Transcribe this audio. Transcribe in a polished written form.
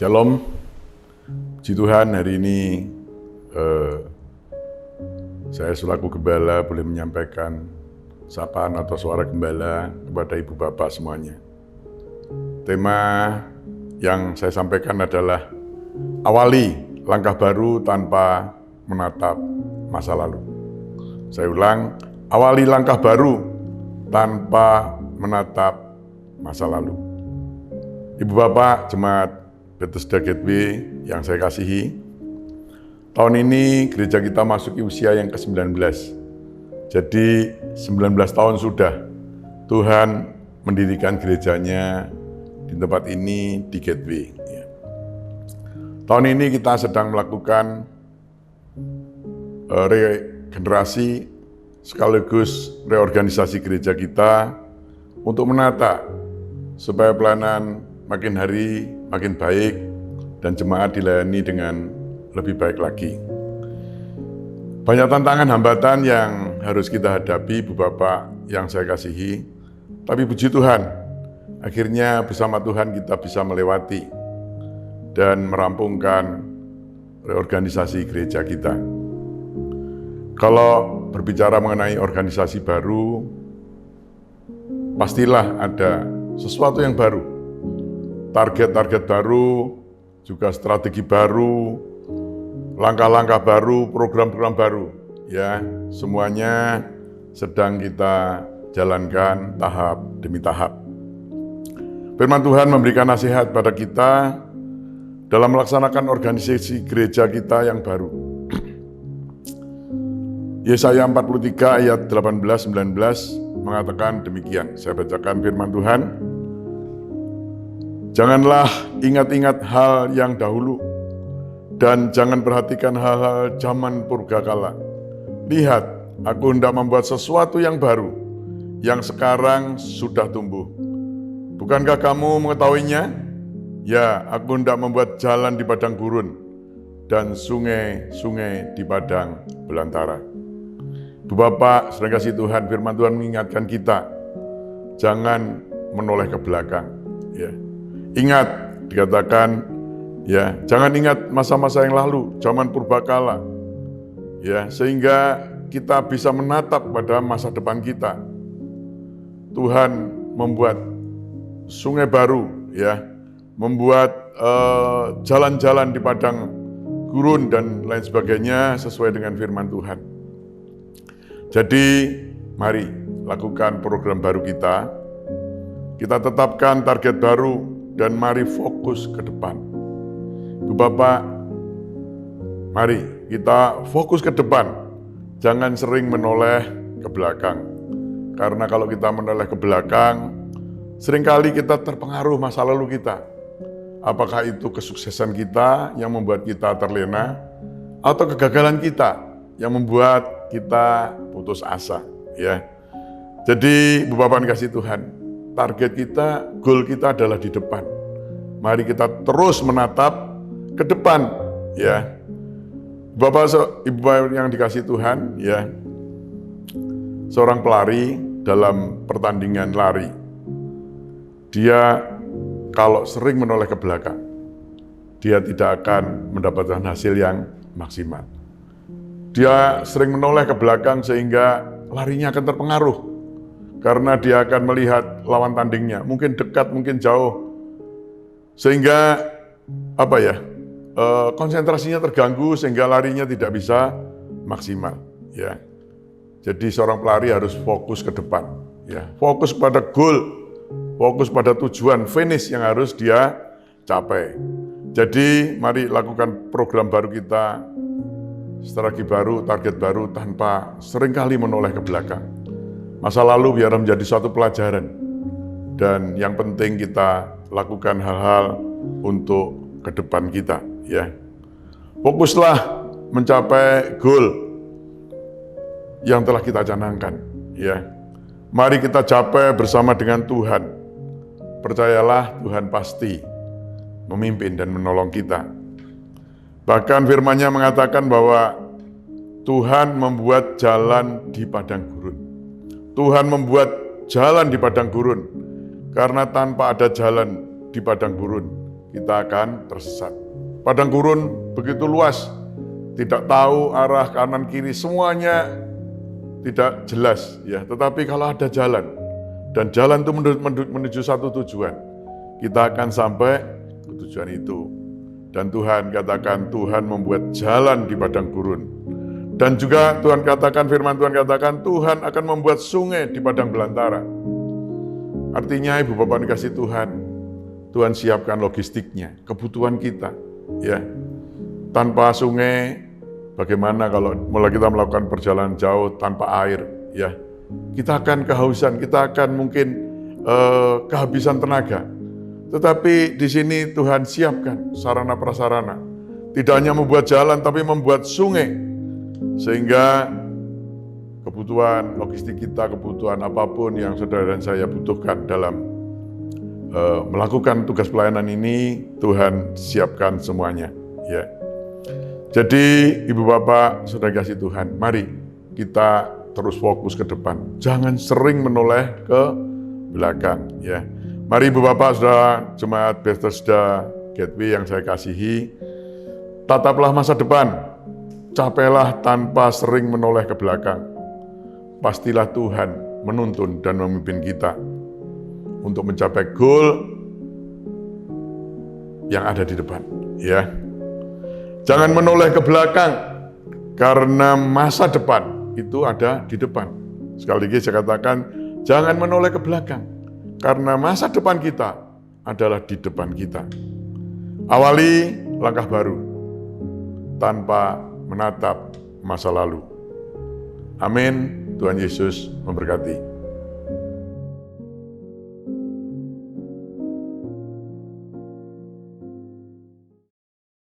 Shalom, puji Tuhan hari ini saya selaku gembala boleh menyampaikan sapaan atau suara gembala kepada ibu bapak semuanya. Tema yang saya sampaikan adalah awali langkah baru tanpa menatap masa lalu. Saya ulang, awali langkah baru tanpa menatap masa lalu. Ibu bapak jemaat Bethesda Gateway yang saya kasihi, tahun ini gereja kita masuki usia yang ke-19. Jadi 19 tahun sudah Tuhan mendirikan gerejanya di tempat ini di Gateway. Tahun ini kita sedang melakukan regenerasi sekaligus reorganisasi gereja kita untuk menata supaya pelayanan makin hari makin baik dan jemaat dilayani dengan lebih baik lagi. Banyak tantangan hambatan yang harus kita hadapi, Ibu Bapak yang saya kasihi, tapi puji Tuhan, akhirnya bersama Tuhan kita bisa melewati dan merampungkan reorganisasi gereja kita. Kalau berbicara mengenai organisasi baru, pastilah ada sesuatu yang baru. Target-target baru, juga strategi baru, langkah-langkah baru, program-program baru. Ya, semuanya sedang kita jalankan tahap demi tahap. Firman Tuhan memberikan nasihat pada kita dalam melaksanakan organisasi gereja kita yang baru. Yesaya 43 ayat 18-19 mengatakan demikian. Saya bacakan firman Tuhan. Janganlah ingat-ingat hal yang dahulu, dan jangan perhatikan hal-hal zaman purbakala. Lihat, aku hendak membuat sesuatu yang baru, yang sekarang sudah tumbuh. Bukankah kamu mengetahuinya? Ya, aku hendak membuat jalan di padang gurun, dan sungai-sungai di padang belantara. Ibu Bapak, saudara kasih Tuhan, firman Tuhan mengingatkan kita, jangan menoleh ke belakang. Ya. Ingat, dikatakan, ya, jangan ingat masa-masa yang lalu, zaman purbakala, ya, sehingga kita bisa menatap pada masa depan kita. Tuhan membuat sungai baru, ya, membuat jalan-jalan di padang gurun dan lain sebagainya sesuai dengan firman Tuhan. Jadi, mari lakukan program baru kita. Kita tetapkan target baru. Dan mari fokus ke depan. Ibu Bapak, mari kita fokus ke depan. Jangan sering menoleh ke belakang. Karena kalau kita menoleh ke belakang, seringkali kita terpengaruh masa lalu kita. Apakah itu kesuksesan kita yang membuat kita terlena, atau kegagalan kita yang membuat kita putus asa. Ya. Jadi, Ibu Bapak dikasih Tuhan, target kita, goal kita adalah di depan. Mari kita terus menatap ke depan, ya. Bapak, Ibu yang dikasih Tuhan, ya. Seorang pelari dalam pertandingan lari, dia kalau sering menoleh ke belakang, dia tidak akan mendapatkan hasil yang maksimal. Dia sering menoleh ke belakang sehingga larinya akan terpengaruh. Karena dia akan melihat lawan tandingnya, mungkin dekat, mungkin jauh, sehingga konsentrasinya terganggu sehingga larinya tidak bisa maksimal. Ya, jadi seorang pelari harus fokus ke depan, ya, fokus pada goal, fokus pada tujuan finish yang harus dia capai. Jadi mari lakukan program baru kita, strategi baru, target baru tanpa seringkali menoleh ke belakang. Masa lalu biar menjadi suatu pelajaran. Dan yang penting kita lakukan hal-hal untuk ke depan kita. Ya. Fokuslah mencapai goal yang telah kita canangkan. Ya. Mari kita capai bersama dengan Tuhan. Percayalah Tuhan pasti memimpin dan menolong kita. Bahkan firman-Nya mengatakan bahwa Tuhan membuat jalan di padang gurun. Tuhan membuat jalan di padang gurun, karena tanpa ada jalan di padang gurun, kita akan tersesat. Padang gurun begitu luas, tidak tahu arah kanan kiri, semuanya tidak jelas ya. Tetapi kalau ada jalan, dan jalan itu menuju satu tujuan, kita akan sampai ke tujuan itu. Dan Tuhan katakan, Tuhan membuat jalan di padang gurun. Dan juga Tuhan katakan, firman Tuhan katakan, Tuhan akan membuat sungai di padang belantara. Artinya Ibu Bapak dikasih Tuhan, Tuhan siapkan logistiknya, kebutuhan kita. Ya, tanpa sungai, bagaimana kalau mulai kita melakukan perjalanan jauh tanpa air? Ya, kita akan kehausan, kita akan mungkin kehabisan tenaga. Tetapi di sini Tuhan siapkan sarana prasarana. Tidak hanya membuat jalan, tapi membuat sungai. Sehingga kebutuhan logistik kita, kebutuhan apapun yang saudara dan saya butuhkan dalam melakukan tugas pelayanan ini, Tuhan siapkan semuanya. Ya. Jadi Ibu Bapak, saudara kasih Tuhan, mari kita terus fokus ke depan. Jangan sering menoleh ke belakang. Ya. Mari Ibu Bapak, saudara jemaat Bethesda Gateway yang saya kasihi, tataplah masa depan. Capailah tanpa sering menoleh ke belakang. Pastilah Tuhan menuntun dan memimpin kita untuk mencapai goal yang ada di depan. Ya, jangan menoleh ke belakang karena masa depan itu ada di depan. Sekali lagi saya katakan, jangan menoleh ke belakang karena masa depan kita adalah di depan kita. Awali langkah baru tanpa menatap masa lalu. Amin. Tuhan Yesus memberkati.